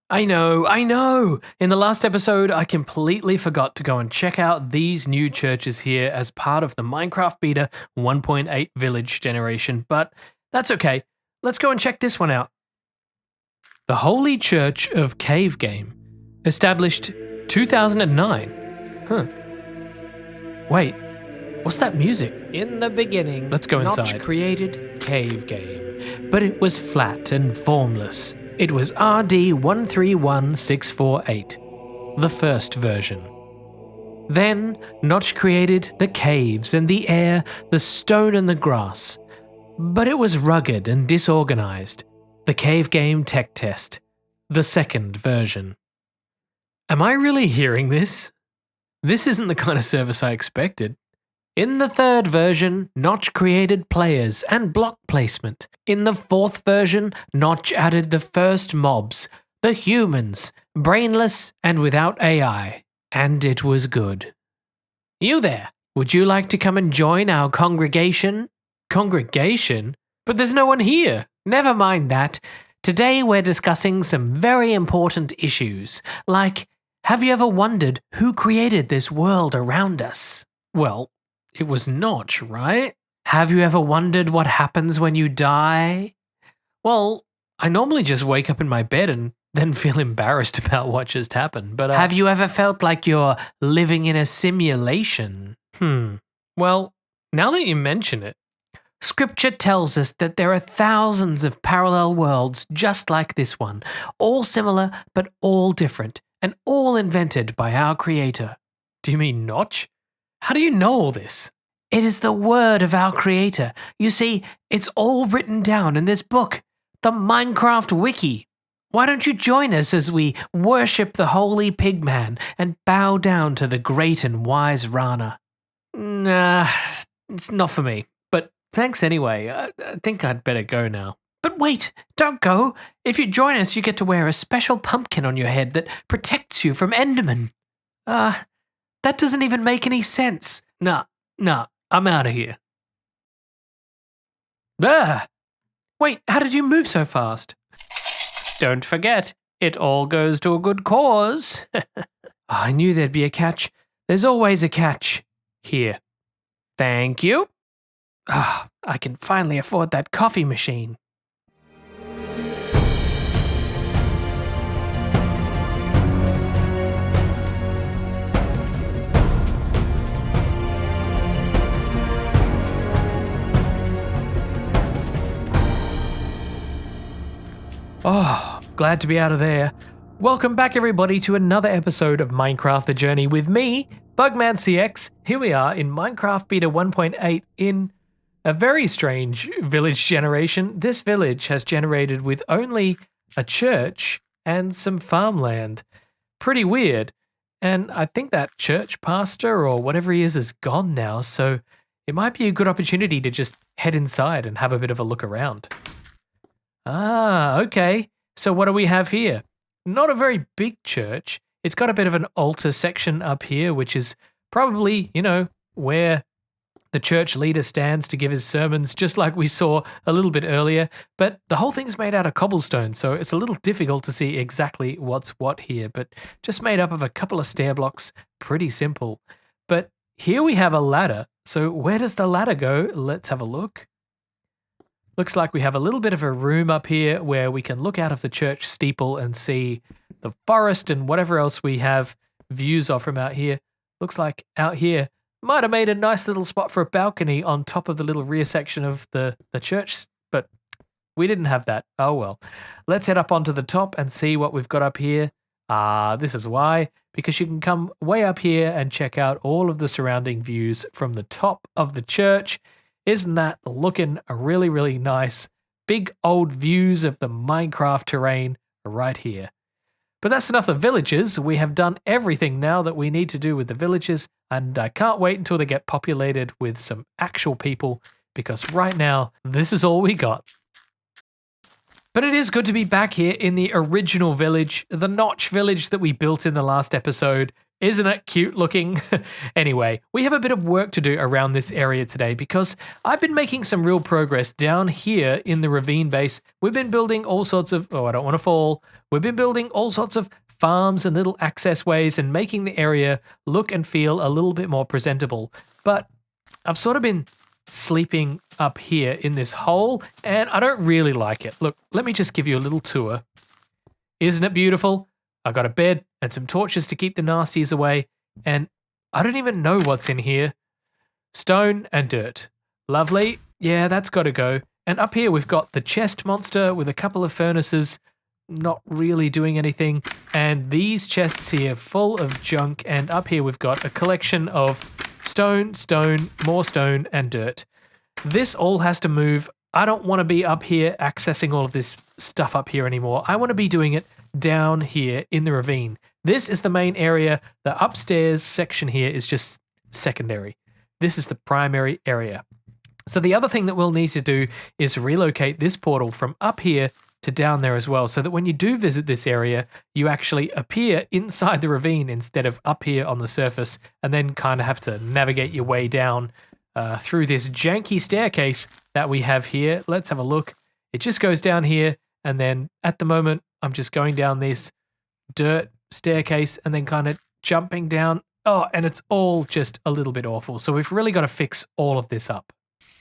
I know. In the last episode, I completely forgot to go and check out these new churches here as part of the Minecraft Beta 1.8 village generation, but that's okay. Let's go and check this one out. The Holy Church of Cave Game, established 2009. Huh. Wait, what's that music? In the beginning, Let's go inside. Notch created Cave Game. But it was flat and formless. It was RD131648, the first version. Then Notch created the caves and the air, the stone and the grass. But it was rugged and disorganized. The Cave Game Tech Test, the second version. Am I really hearing this? This isn't the kind of service I expected. In the third version, Notch created players and block placement. In the fourth version, Notch added the first mobs, the humans, brainless and without AI. And it was good. You there, would you like to come and join our congregation? Congregation? But there's no one here. Never mind that. Today we're discussing some very important issues, like, have you ever wondered who created this world around us? Well, it was Notch, right? Have you ever wondered what happens when you die? Well, I normally just wake up in my bed and then feel embarrassed about what just happened, but have you ever felt like you're living in a simulation? Well, now that you mention it, Scripture tells us that there are thousands of parallel worlds just like this one, all similar but all different, and all invented by our Creator. Do you mean Notch? How do you know all this? It is the word of our Creator. You see, it's all written down in this book, the Minecraft Wiki. Why don't you join us as we worship the Holy Pigman and bow down to the great and wise Rana? Nah, it's not for me. But thanks anyway. I think I'd better go now. But wait, don't go. If you join us, you get to wear a special pumpkin on your head that protects you from Endermen. That doesn't even make any sense. Nah, I'm out of here. Wait, how did you move so fast? Don't forget, it all goes to a good cause. I knew there'd be a catch. There's always a catch. Here. Thank you. I can finally afford that coffee machine. Oh, glad to be out of there. Welcome back everybody to another episode of Minecraft The Journey with me, BugmanCX. Here we are in Minecraft Beta 1.8 in a very strange village generation. This village has generated with only a church and some farmland. Pretty weird. And I think that church pastor or whatever he is gone now, so it might be a good opportunity to just head inside and have a bit of a look around. Okay. So what do we have here? Not a very big church. It's got a bit of an altar section up here, which is probably, where the church leader stands to give his sermons, just like we saw a little bit earlier. But the whole thing's made out of cobblestone, so it's a little difficult to see exactly what's what here, but just made up of a couple of stair blocks. Pretty simple. But here we have a ladder. So where does the ladder go? Let's have a look. Looks like we have a little bit of a room up here where we can look out of the church steeple and see the forest and whatever else we have views of from out here. Looks like out here might have made a nice little spot for a balcony on top of the little rear section of the church, but we didn't have that. Oh well. Let's head up onto the top and see what we've got up here. This is why, because you can come way up here and check out all of the surrounding views from the top of the church. Isn't that looking really, really nice? Big old views of the Minecraft terrain right here. But that's enough of villages. We have done everything now that we need to do with the villages, and I can't wait until they get populated with some actual people, because right now, this is all we got. But it is good to be back here in the original village, the Notch village that we built in the last episode. Isn't it cute looking? Anyway, we have a bit of work to do around this area today because I've been making some real progress down here in the ravine base. We've been building all sorts of, oh, I don't want to fall. We've been building all sorts of farms and little access ways and making the area look and feel a little bit more presentable. But I've sort of been sleeping up here in this hole and I don't really like it. Look, let me just give you a little tour. Isn't it beautiful? I got a bed and some torches to keep the nasties away, and I don't even know what's in here. Stone and dirt. Lovely. Yeah, that's got to go. And up here we've got the chest monster with a couple of furnaces, not really doing anything, and these chests here full of junk, and up here we've got a collection of stone, more stone, and dirt. This all has to move. I don't want to be up here accessing all of this stuff up here anymore. I want to be doing it down here in the ravine. This is the main area. The upstairs section here is just secondary. This is the primary area. So the other thing that we'll need to do is relocate this portal from up here to down there as well, so that when you do visit this area, you actually appear inside the ravine instead of up here on the surface, and then kind of have to navigate your way down through this janky staircase that we have here. Let's have a look. It just goes down here, and then at the moment, I'm just going down this dirt staircase and then kind of jumping down. Oh, and it's all just a little bit awful. So we've really got to fix all of this up.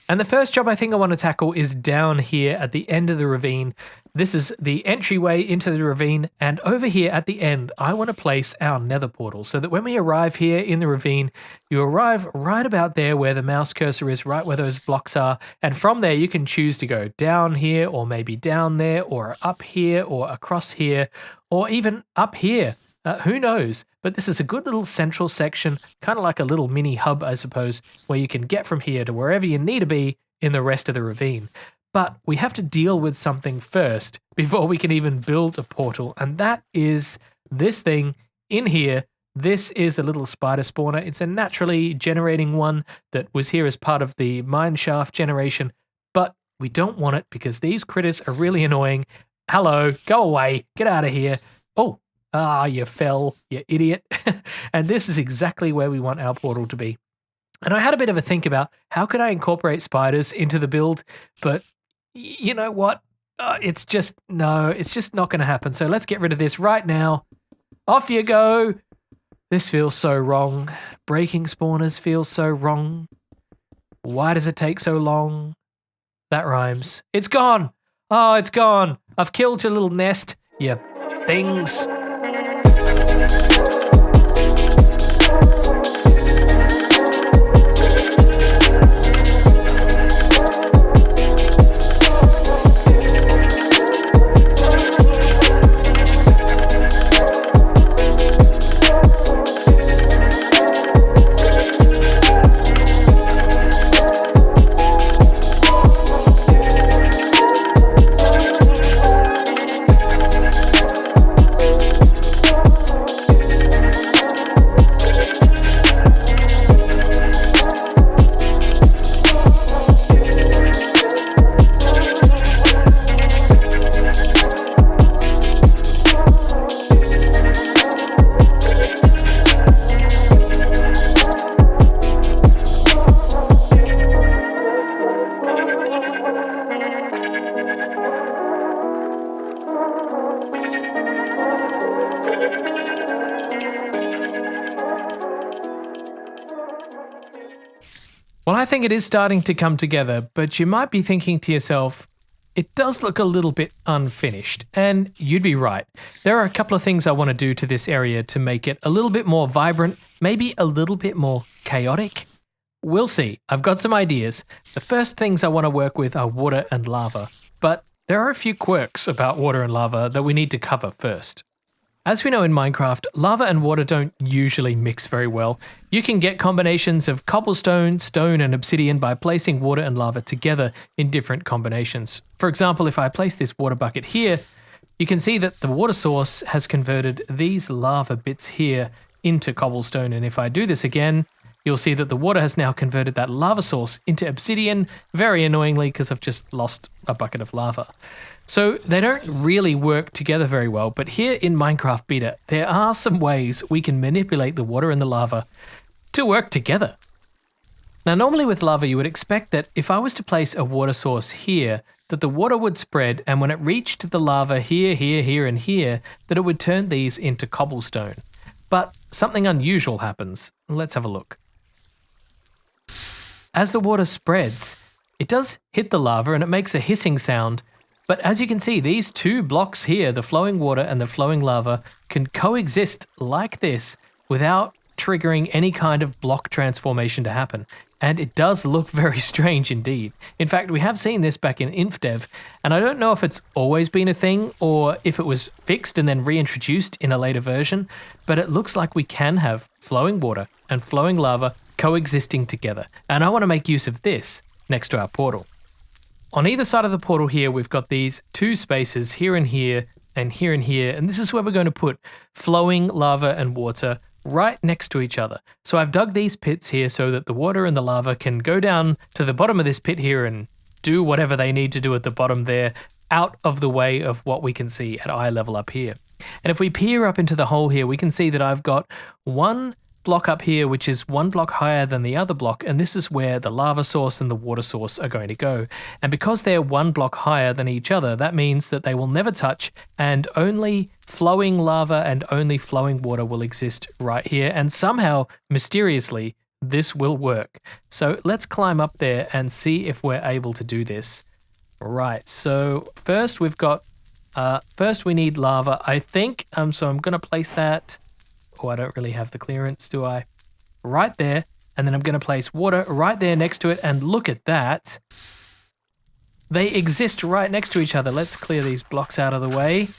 And the first job I think I want to tackle is down here at the end of the ravine. This is the entryway into the ravine, and over here at the end, I want to place our nether portal so that when we arrive here in the ravine, you arrive right about there where the mouse cursor is, right where those blocks are, and from there you can choose to go down here, or maybe down there, or up here, or across here, or even up here. Who knows? But this is a good little central section, kind of like a little mini hub, I suppose, where you can get from here to wherever you need to be in the rest of the ravine. But we have to deal with something first before we can even build a portal, and that is this thing in here. This is a little spider spawner. It's a naturally generating one that was here as part of the mine shaft generation, but we don't want it because these critters are really annoying. Hello, go away, get out of here. Oh. You fell, you idiot. And this is exactly where we want our portal to be. And I had a bit of a think about how could I incorporate spiders into the build, but you know what? It's just not going to happen. So let's get rid of this right now. Off you go. This feels so wrong. Breaking spawners feels so wrong. Why does it take so long? That rhymes. It's gone. Oh, it's gone. I've killed your little nest, you things. Well, I think it is starting to come together, but you might be thinking to yourself, it does look a little bit unfinished, and you'd be right. There are a couple of things I want to do to this area to make it a little bit more vibrant, maybe a little bit more chaotic. We'll see. I've got some ideas. The first things I want to work with are water and lava, but there are a few quirks about water and lava that we need to cover first. As we know in Minecraft, lava and water don't usually mix very well. You can get combinations of cobblestone, stone, and obsidian by placing water and lava together in different combinations. For example, if I place this water bucket here, you can see that the water source has converted these lava bits here into cobblestone, and if I do this again, you'll see that the water has now converted that lava source into obsidian, very annoyingly because I've just lost a bucket of lava. So they don't really work together very well, but here in Minecraft Beta, there are some ways we can manipulate the water and the lava to work together. Now, normally with lava, you would expect that if I was to place a water source here, that the water would spread, and when it reached the lava here, here, here, and here, that it would turn these into cobblestone. But something unusual happens. Let's have a look. As the water spreads, it does hit the lava and it makes a hissing sound. But as you can see, these two blocks here, the flowing water and the flowing lava, can coexist like this without triggering any kind of block transformation to happen. And it does look very strange indeed. In fact, we have seen this back in InfDev, and I don't know if it's always been a thing or if it was fixed and then reintroduced in a later version, but it looks like we can have flowing water and flowing lava coexisting together. And I want to make use of this next to our portal. On either side of the portal here, we've got these two spaces here and here and here and here, and this is where we're going to put flowing lava and water right next to each other. So I've dug these pits here so that the water and the lava can go down to the bottom of this pit here and do whatever they need to do at the bottom there, out of the way of what we can see at eye level up here. And if we peer up into the hole here, we can see that I've got one block up here, which is one block higher than the other block, and this is where the lava source and the water source are going to go. And because they're one block higher than each other, that means that they will never touch, and only flowing lava and only flowing water will exist right here, and somehow, mysteriously, this will work. So let's climb up there and see if we're able to do this. Right, so first we've got, first we need lava, I think, so I'm going to place that. Oh, I don't really have the clearance, do I? Right there. And then I'm going to place water right there next to it. And look at that. They exist right next to each other. Let's clear these blocks out of the way.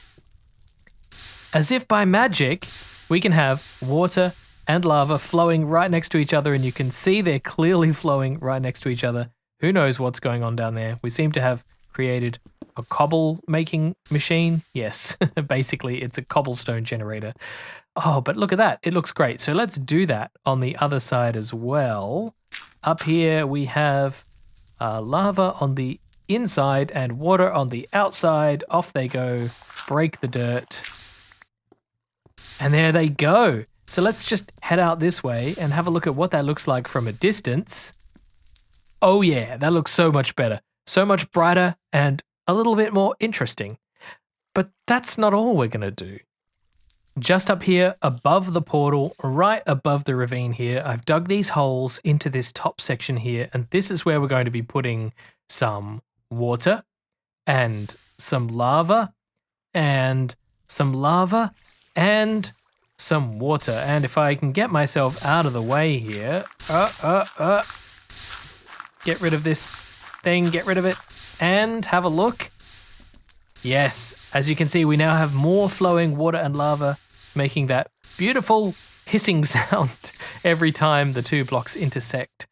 As if by magic, we can have water and lava flowing right next to each other. And you can see they're clearly flowing right next to each other. Who knows what's going on down there? We seem to have created a cobble making machine. Yes, basically it's a cobblestone generator. Oh, but look at that. It looks great. So let's do that on the other side as well. Up here we have lava on the inside and water on the outside. Off they go. Break the dirt. And there they go. So let's just head out this way and have a look at what that looks like from a distance. Oh yeah, that looks so much better. So much brighter and a little bit more interesting. But that's not all we're going to do. Just up here above the portal, right above the ravine here, I've dug these holes into this top section here, and this is where we're going to be putting some water and some lava and some lava and some water. And if I can get myself out of the way here, get rid of this thing, get rid of it, and have a look. Yes, as you can see, we now have more flowing water and lava, making that beautiful hissing sound every time the two blocks intersect.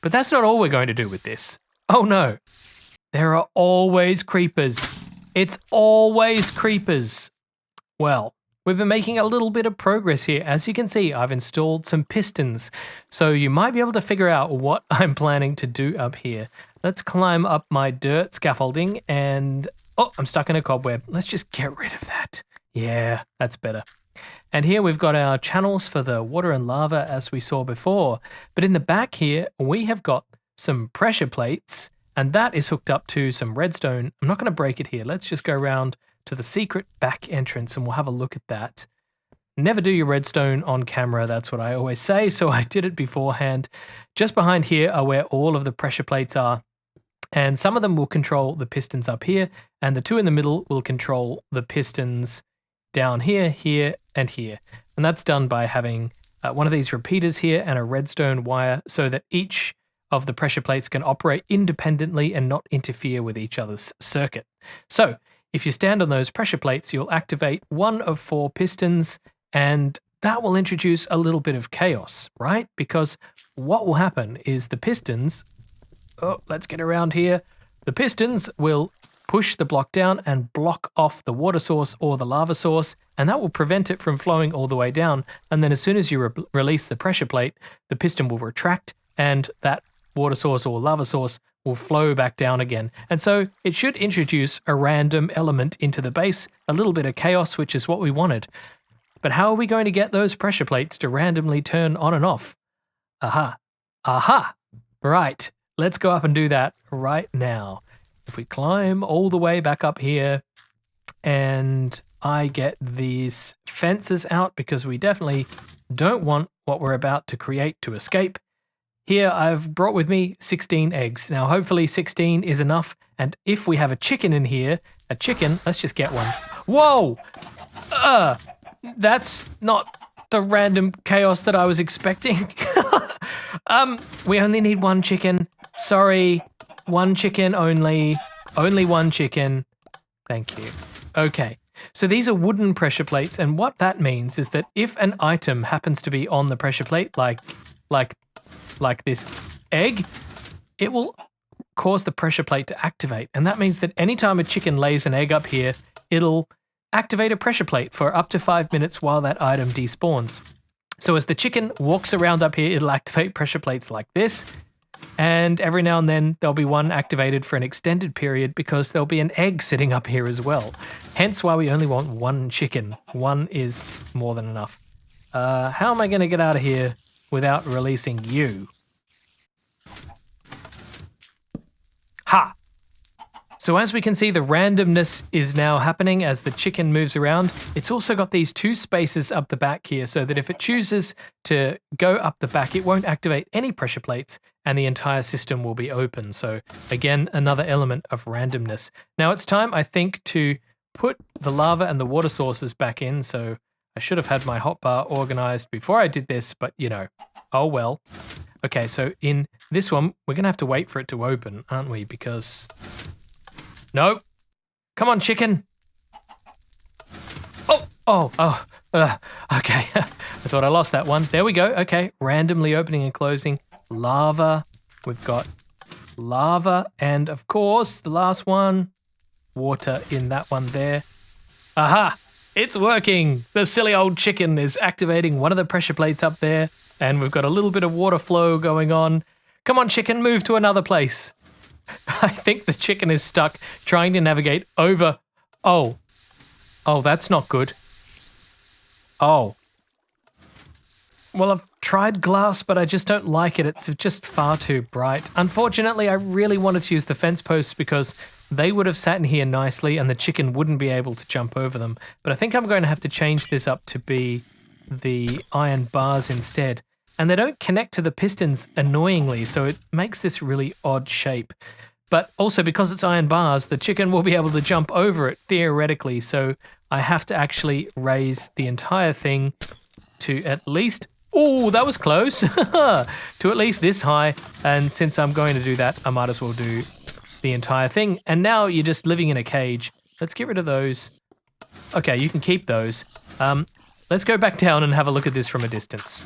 But that's not all we're going to do with this. Oh no, there are always creepers. It's always creepers. Well, we've been making a little bit of progress here. As you can see, I've installed some pistons, so you might be able to figure out what I'm planning to do up here. Let's climb up my dirt scaffolding and, oh, I'm stuck in a cobweb. Let's just get rid of that. Yeah, that's better. And here we've got our channels for the water and lava as we saw before. But in the back here, we have got some pressure plates, and that is hooked up to some redstone. I'm not going to break it here. Let's just go around to the secret back entrance and we'll have a look at that. Never do your redstone on camera, that's what I always say, so I did it beforehand. Just behind here are where all of the pressure plates are, and some of them will control the pistons up here, and the two in the middle will control the pistons down here, here, and here. And that's done by having one of these repeaters here and a redstone wire so that each of the pressure plates can operate independently and not interfere with each other's circuit. So if you stand on those pressure plates, you'll activate one of 4 pistons, and that will introduce a little bit of chaos, right? Because what will happen is the pistons, oh, let's get around here. The pistons will push the block down and block off the water source or the lava source, and that will prevent it from flowing all the way down. And then as soon as you release the pressure plate, the piston will retract and that water source or lava source will flow back down again. And so it should introduce a random element into the base, a little bit of chaos, which is what we wanted. But how are we going to get those pressure plates to randomly turn on and off? Aha. Right, let's go up and do that right now. If we climb all the way back up here and I get these fences out because we definitely don't want what we're about to create to escape. Here I've brought with me 16 eggs. Now hopefully 16 is enough, and if we have a chicken in here, let's just get one. Whoa! That's not the random chaos that I was expecting. We only need one chicken. Sorry, one chicken only. Only one chicken. Thank you. Okay, so these are wooden pressure plates, and what that means is that if an item happens to be on the pressure plate, like this egg, it will cause the pressure plate to activate. And that means that anytime a chicken lays an egg up here, it'll activate a pressure plate for up to 5 minutes while that item despawns. So as the chicken walks around up here, it'll activate pressure plates like this. And every now and then there'll be one activated for an extended period because there'll be an egg sitting up here as well. Hence why we only want one chicken. One is more than enough. How am I going to get out of here without releasing you? Ha! So as we can see, the randomness is now happening as the chicken moves around. It's also got these two spaces up the back here so that if it chooses to go up the back, it won't activate any pressure plates and the entire system will be open. So again, another element of randomness. Now it's time, I think, to put the lava and the water sources back in. So I should have had my hotbar organized before I did this, but you know, oh well. Okay, so in this one, we're going to have to wait for it to open, aren't we? Because... no. Come on, chicken. Okay. I thought I lost that one. There we go. Okay, randomly opening and closing. Lava. We've got lava. And of course, the last one, water in that one there. Aha! It's working. The silly old chicken is activating one of the pressure plates up there. And we've got a little bit of water flow going on. Come on, chicken, move to another place. I think the chicken is stuck trying to navigate over. Oh, that's not good. Oh. Well, I've tried glass, but I just don't like it. It's just far too bright. Unfortunately, I really wanted to use the fence posts because they would have sat in here nicely and the chicken wouldn't be able to jump over them. But I think I'm going to have to change this up to be the iron bars instead. And they don't connect to the pistons annoyingly, so it makes this really odd shape. But also because it's iron bars, the chicken will be able to jump over it theoretically, so I have to actually raise the entire thing to at least... oh, that was close! To at least this high, and since I'm going to do that, I might as well do the entire thing. And now you're just living in a cage. Let's get rid of those. Okay, you can keep those. Let's go back down and have a look at this from a distance.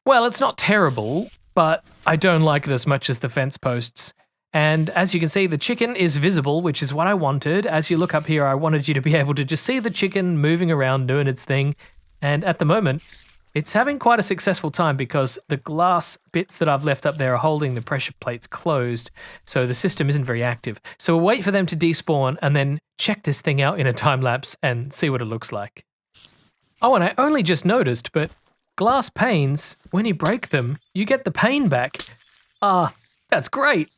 Well, it's not terrible, but I don't like it as much as the fence posts. And as you can see, the chicken is visible, which is what I wanted. As you look up here, I wanted you to be able to just see the chicken moving around doing its thing. And at the moment, it's having quite a successful time because the glass bits that I've left up there are holding the pressure plates closed, so the system isn't very active. So we'll wait for them to despawn and then check this thing out in a time lapse and see what it looks like. Oh, and I only just noticed, but glass panes, when you break them, you get the pane back. That's great.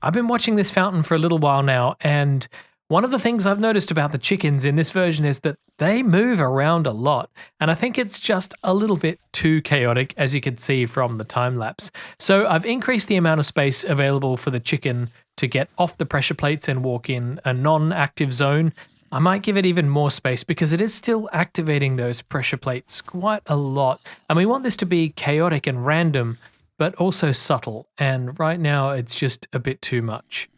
I've been watching this fountain for a little while now, and one of the things I've noticed about the chickens in this version is that they move around a lot, and I think it's just a little bit too chaotic, as you can see from the time lapse. So I've increased the amount of space available for the chicken to get off the pressure plates and walk in a non-active zone. I might give it even more space because it is still activating those pressure plates quite a lot. And we want this to be chaotic and random, but also subtle. And right now it's just a bit too much.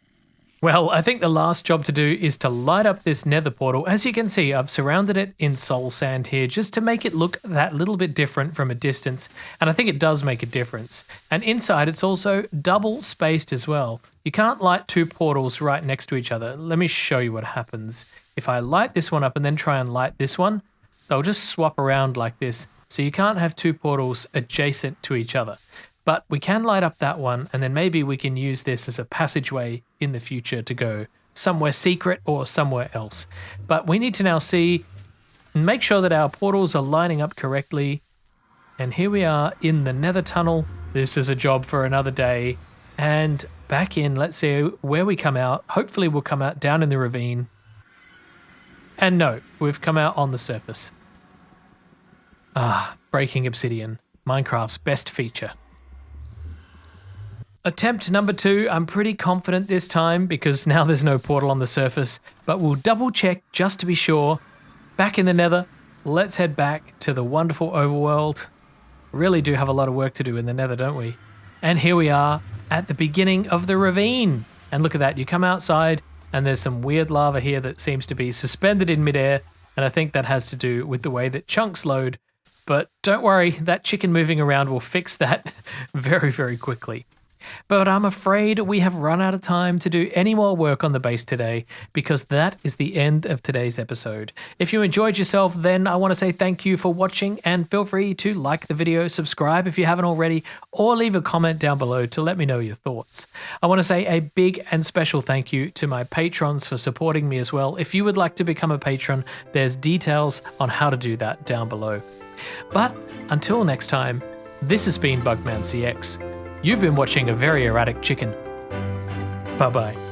Well, I think the last job to do is to light up this nether portal. As you can see, I've surrounded it in soul sand here just to make it look that little bit different from a distance. And I think it does make a difference. And inside, it's also double spaced as well. You can't light two portals right next to each other. Let me show you what happens. If I light this one up and then try and light this one, they'll just swap around like this. So you can't have two portals adjacent to each other. But we can light up that one, and then maybe we can use this as a passageway in the future to go somewhere secret or somewhere else. But we need to now see and make sure that our portals are lining up correctly. And here we are in the nether tunnel. This is a job for another day. And back in, let's see where we come out. Hopefully we'll come out down in the ravine. And no, we've come out on the surface. Breaking obsidian, Minecraft's best feature. Attempt number 2, I'm pretty confident this time because now there's no portal on the surface, but we'll double check just to be sure. Back in the nether, let's head back to the wonderful overworld. Really do have a lot of work to do in the nether, don't we? And here we are at the beginning of the ravine. And look at that, you come outside and there's some weird lava here that seems to be suspended in midair, and I think that has to do with the way that chunks load. But don't worry, that chicken moving around will fix that very, very quickly. But I'm afraid we have run out of time to do any more work on the base today because that is the end of today's episode. If you enjoyed yourself, then I want to say thank you for watching and feel free to like the video, subscribe if you haven't already, or leave a comment down below to let me know your thoughts. I want to say a big and special thank you to my patrons for supporting me as well. If you would like to become a patron, there's details on how to do that down below. But until next time, this has been BugmanCX. You've been watching a very erratic chicken. Bye-bye.